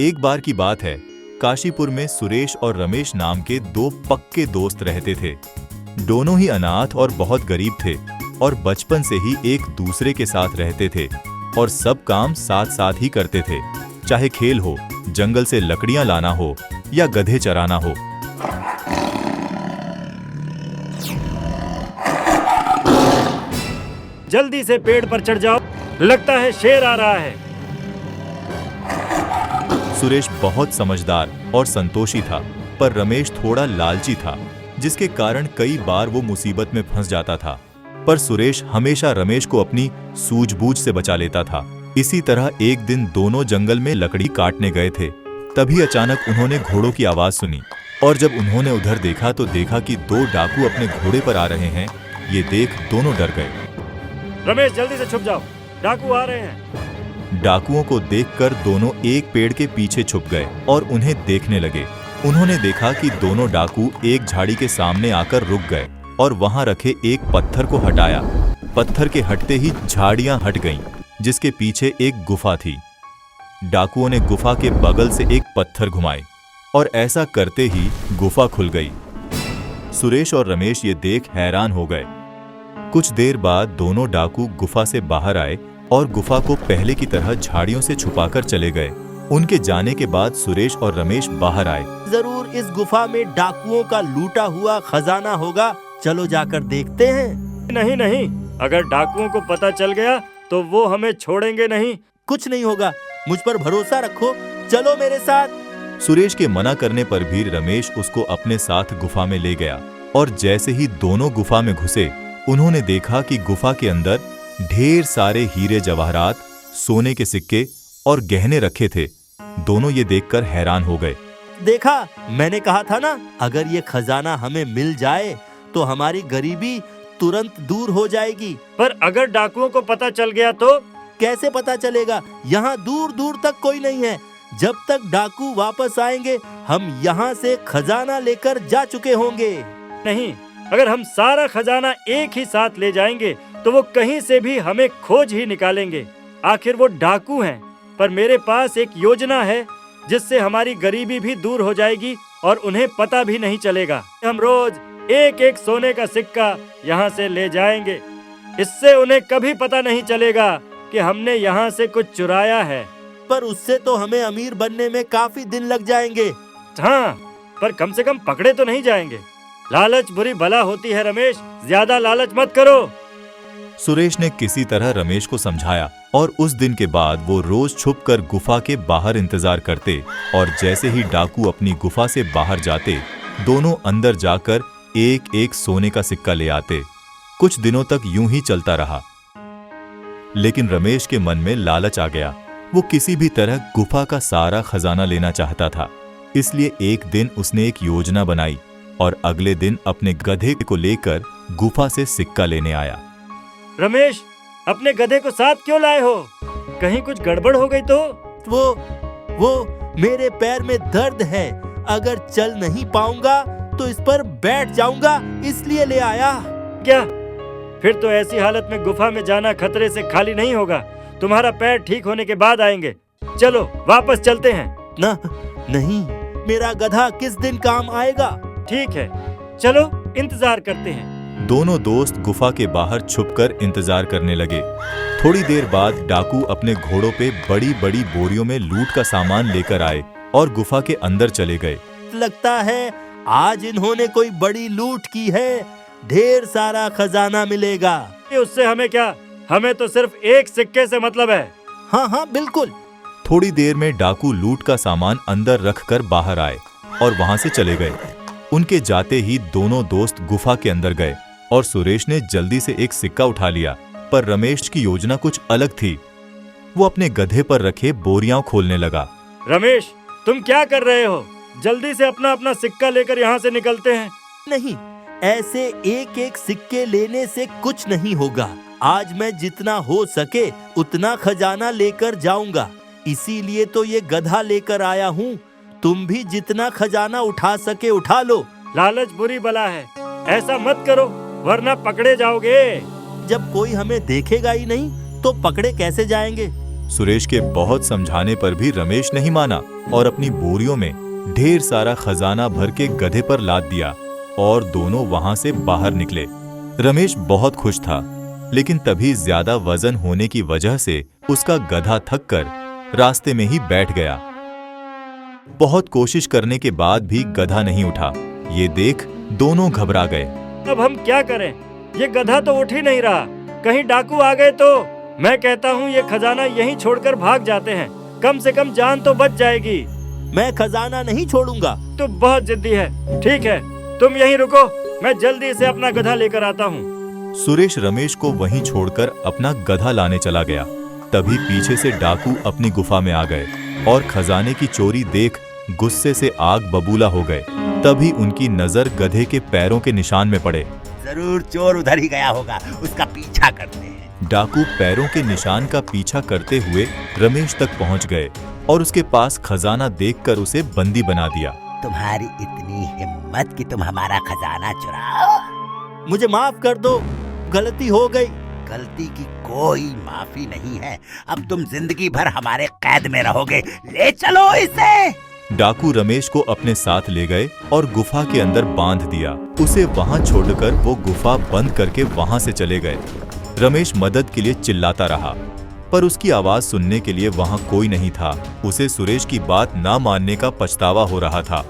एक बार की बात है, काशीपुर में सुरेश और रमेश नाम के दो पक्के दोस्त रहते थे। दोनों ही अनाथ और बहुत गरीब थे और बचपन से ही एक दूसरे के साथ रहते थे और सब काम साथ साथ ही करते थे, चाहे खेल हो, जंगल से लकड़ियां लाना हो या गधे चराना हो। जल्दी से पेड़ पर चढ़ जाओ, लगता है शेर आ रहा है। सुरेश बहुत समझदार और संतोषी था, पर रमेश थोड़ा लालची था, जिसके कारण कई बार वो मुसीबत में फंस जाता था। पर सुरेश हमेशा रमेश को अपनी सूझबूझ से बचा लेता था। इसी तरह एक दिन दोनों जंगल में लकड़ी काटने गए थे। तभी अचानक उन्होंने घोड़ों की आवाज सुनी और जब उन्होंने उधर देखा तो देखा कि दो डाकू अपने घोड़े पर आ रहे हैं। ये देख दोनों डर गए। रमेश जल्दी से छुप जाओ, डाकू आ रहे हैं। डाकुओं को देखकर दोनों एक पेड़ के पीछे छुप गए और उन्हें देखने लगे। उन्होंने देखा कि दोनों डाकू एक झाड़ी के सामने आकर रुक गए और वहां रखे एक पत्थर को हटाया। पत्थर के हटते ही झाड़ियां हट गईं, जिसके पीछे एक गुफा थी। डाकुओं ने गुफा के बगल से एक पत्थर घुमाए और ऐसा करते ही गुफा खुल गई। सुरेश और रमेश ये देख हैरान हो गए। कुछ देर बाद दोनों डाकू गुफा से बाहर आए और गुफा को पहले की तरह झाड़ियों से छुपाकर चले गए। उनके जाने के बाद सुरेश और रमेश बाहर आए। जरूर इस गुफा में डाकुओं का लूटा हुआ खजाना होगा, चलो जाकर देखते हैं। नहीं नहीं, अगर डाकुओं को पता चल गया तो वो हमें छोड़ेंगे नहीं। कुछ नहीं होगा, मुझ पर भरोसा रखो, चलो मेरे साथ। सुरेश के मना करने पर भी रमेश उसको अपने साथ गुफा में ले गया और जैसे ही दोनों गुफा में घुसे, उन्होंने देखा कि गुफा के अंदर ढेर सारे हीरे जवाहरात, सोने के सिक्के और गहने रखे थे। दोनों ये देखकर हैरान हो गए। देखा, मैंने कहा था ना, अगर ये खजाना हमें मिल जाए तो हमारी गरीबी तुरंत दूर हो जाएगी। पर अगर डाकुओं को पता चल गया तो? कैसे पता चलेगा? यहाँ दूर दूर तक कोई नहीं है। जब तक डाकू वापस आएंगे हम यहाँ से खजाना लेकर जा चुके होंगे। नहीं, अगर हम सारा खजाना एक ही साथ ले जाएंगे तो वो कहीं से भी हमें खोज ही निकालेंगे। आखिर वो डाकू हैं। पर मेरे पास एक योजना है जिससे हमारी गरीबी भी दूर हो जाएगी और उन्हें पता भी नहीं चलेगा। हम रोज एक एक सोने का सिक्का यहाँ से ले जाएंगे। इससे उन्हें कभी पता नहीं चलेगा कि हमने यहाँ से कुछ चुराया है। पर उससे तो हमें अमीर बनने में काफी दिन लग जाएंगे। हाँ, पर कम से कम पकड़े तो नहीं जाएंगे। लालच बुरी बला होती है रमेश, ज्यादा लालच मत करो। सुरेश ने किसी तरह रमेश को समझाया और उस दिन के बाद वो रोज छुपकर गुफा के बाहर इंतजार करते और जैसे ही डाकू अपनी गुफा से बाहर जाते, दोनों अंदर जाकर एक एक सोने का सिक्का ले आते। कुछ दिनों तक यूं ही चलता रहा, लेकिन रमेश के मन में लालच आ गया। वो किसी भी तरह गुफा का सारा खजाना लेना चाहता था। इसलिए एक दिन उसने एक योजना बनाई और अगले दिन अपने गधे को लेकर गुफा से सिक्का लेने आया। रमेश, अपने गधे को साथ क्यों लाए हो? कहीं कुछ गड़बड़ हो गई तो? वो मेरे पैर में दर्द है, अगर चल नहीं पाऊंगा तो इस पर बैठ जाऊंगा, इसलिए ले आया। क्या? फिर तो ऐसी हालत में गुफा में जाना खतरे से खाली नहीं होगा। तुम्हारा पैर ठीक होने के बाद आएंगे। चलो वापस चलते हैं। नहीं, मेरा गधा किस दिन काम आएगा? ठीक है, चलो इंतजार करते हैं। दोनों दोस्त गुफा के बाहर छुपकर इंतजार करने लगे। थोड़ी देर बाद डाकू अपने घोड़ों पे बड़ी बड़ी बोरियों में लूट का सामान लेकर आए और गुफा के अंदर चले गए। लगता है आज इन्होंने कोई बड़ी लूट की है, ढेर सारा खजाना मिलेगा। उससे हमें क्या? हमें तो सिर्फ एक सिक्के से मतलब है। हाँ बिल्कुल। थोड़ी देर में डाकू लूट का सामान अंदर रखकर बाहर आए और वहां से चले गए। उनके जाते ही दोनों दोस्त गुफा के अंदर गए और सुरेश ने जल्दी से एक सिक्का उठा लिया। पर रमेश की योजना कुछ अलग थी। वो अपने गधे पर रखे बोरियां खोलने लगा। रमेश, तुम क्या कर रहे हो? जल्दी से अपना अपना सिक्का लेकर यहाँ से निकलते हैं। नहीं, ऐसे एक एक सिक्के लेने से कुछ नहीं होगा। आज मैं जितना हो सके उतना खजाना लेकर जाऊंगा, इसीलिए तो ये गधा लेकर आया हूँ। तुम भी जितना खजाना उठा सके उठा लो। लालच बुरी बला है, ऐसा मत करो वरना पकड़े जाओगे। जब कोई हमें देखेगा ही नहीं तो पकड़े कैसे जाएंगे? सुरेश के बहुत समझाने पर भी रमेश नहीं माना और अपनी बोरियों में ढेर सारा खजाना भर के गधे पर लाद दिया और दोनों वहां से बाहर निकले। रमेश बहुत खुश था, लेकिन तभी ज्यादा वजन होने की वजह से उसका गधा थक कर रास्ते में ही बैठ गया। बहुत कोशिश करने के बाद भी गधा नहीं उठा। ये देख दोनों घबरा गए। अब हम क्या करें? ये गधा तो उठ ही नहीं रहा। कहीं डाकू आ गए तो? मैं कहता हूँ ये खजाना यहीं छोड़कर भाग जाते हैं, कम से कम जान तो बच जाएगी। मैं खजाना नहीं छोड़ूंगा। तू बहुत जिद्दी है। ठीक है, तुम यहीं रुको, मैं जल्दी से अपना गधा लेकर आता हूँ। सुरेश रमेश को वहीं छोड़कर अपना गधा लाने चला गया। तभी पीछे से डाकू अपनी गुफा में आ गए और खजाने की चोरी देख गुस्से से आग बबूला हो गए। तभी उनकी नजर गधे के पैरों के निशान में पड़े। जरूर चोर उधर ही गया होगा, उसका पीछा करते हैं। डाकू पैरों के निशान का पीछा करते हुए रमेश तक पहुंच गए और उसके पास खजाना देखकर उसे बंदी बना दिया। तुम्हारी इतनी हिम्मत कि तुम हमारा खजाना चुराओ? मुझे माफ कर दो, गलती हो गई। गलती की कोई माफी नहीं है। अब तुम जिंदगी भर हमारे कैद में रहोगे। ले चलो इसे। डाकू रमेश को अपने साथ ले गए और गुफा के अंदर बांध दिया। उसे वहां छोड़कर वो गुफा बंद करके वहां से चले गए। रमेश मदद के लिए चिल्लाता रहा, पर उसकी आवाज सुनने के लिए वहां कोई नहीं था। उसे सुरेश की बात ना मानने का पछतावा हो रहा था।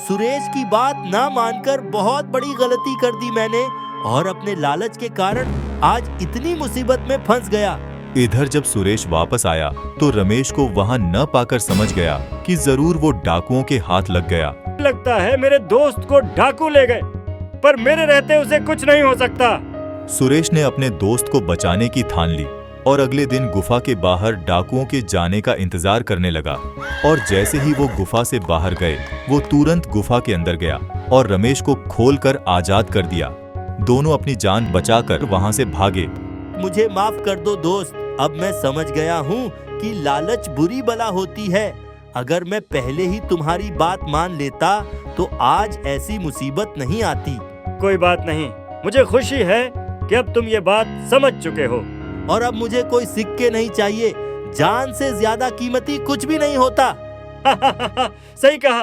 सुरेश की बात ना मानकर बहुत बड़ी गलती कर दी मैंने, और अपने लालच के कारण आज इतनी मुसीबत में फंस गया। इधर जब सुरेश वापस आया तो रमेश को वहां न पाकर समझ गया कि जरूर वो डाकुओं के हाथ लग गया। लगता है मेरे दोस्त को डाकू ले गए, पर मेरे रहते उसे कुछ नहीं हो सकता। सुरेश ने अपने दोस्त को बचाने की ठान ली और अगले दिन गुफा के बाहर डाकुओं के जाने का इंतजार करने लगा। और जैसे ही वो गुफा से बाहर गए, वो तुरंत गुफा के अंदर गया और रमेश को खोलकर आजाद कर दिया। दोनों अपनी जान बचाकर वहां से भागे। मुझे माफ कर दो दोस्त, अब मैं समझ गया हूँ कि लालच बुरी बला होती है। अगर मैं पहले ही तुम्हारी बात मान लेता तो आज ऐसी मुसीबत नहीं आती। कोई बात नहीं, मुझे खुशी है कि अब तुम ये बात समझ चुके हो। और अब मुझे कोई सिक्के नहीं चाहिए। जान से ज्यादा कीमती कुछ भी नहीं होता। सही कहा।